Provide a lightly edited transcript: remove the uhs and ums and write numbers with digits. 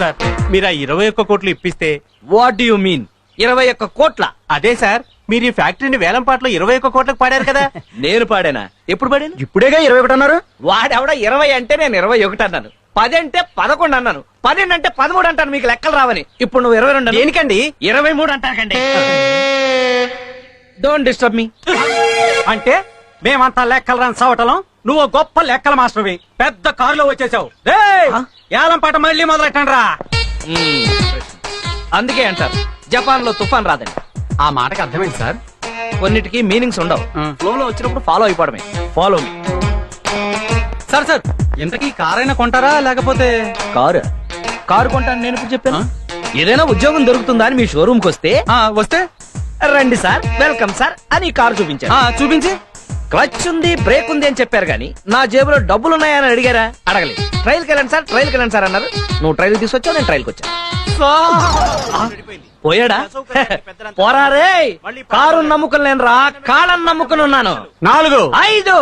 Sir మీరు ఆ 21 కోట్లు ఇప్పిస్తే. వాట్ డు యు మీన్ 21 కోట్ల? అదే సార్, మీరు ఈ ఫ్యాక్టరీని వేలం పాటలో 21 కోట్లకు పాడారు కదా. నేను పాడానా? ఎప్పుడు పాడాను? ఇప్పుడేగా 21 అన్నారు. వాడెవడ 20 అంటే నేను 21 అన్నాను, 10 అంటే 11 అన్నాను, 12 అంటే 13 అంటాను. మీకు లెక్కలు రావని. ఇప్పుడు నువ్వు 22 దేనికండి? 23 అంటాకండి. Don't disturb me. అంటే మేమంతా లెక్కలు రాని సావటం, నువ్వు గొప్ప లెక్కల మాస్టర్వి, పెద్ద కారులో వచ్చేసావు. ఏలం పాట మళ్ళీ మొదలెట్టండి రా. అందుకే అంటారు జపాన్ లో తుఫాన్ రాదని. ఆ మాటకి అర్థమైంది సార్. కొన్నిటికి మీనింగ్స్ ఉండవు, ఫ్లో లో వచ్చినప్పుడు ఫాలో అయిపోవడమే. Follow me. సార్ సార్, ఇంతకీ కారైనా కొంటారా లేకపోతే? కారు కొంటాను నేను ఇప్పుడు చెప్పాను. ఏదైనా ఉద్యోగం దొరుకుతుందా అని మీ షోరూమ్ కి వస్తే వస్తే రండి సార్, వెల్కమ్ సార్ అని కారు చూపించారు. చూపించి క్లచ్ ఉంది, బ్రేక్ ఉంది అని చెప్పారు గానీ నా జేబులో డబ్బులు ఉన్నాయని అడిగారా? అడగలేదు. ట్రైల్ కి వెళ్ళండి సార్, ట్రైల్ కి వెళ్ళండి సార్ అన్నారు. నువ్వు ట్రైల్ తీసుకొచ్చావు, నేను ట్రైల్ కి వచ్చాను. పోయాడా? పోరారే. కారు నమ్ముకుని నేను రా, కాళ్ళని నమ్ముకుని ఉన్నాను. 4 5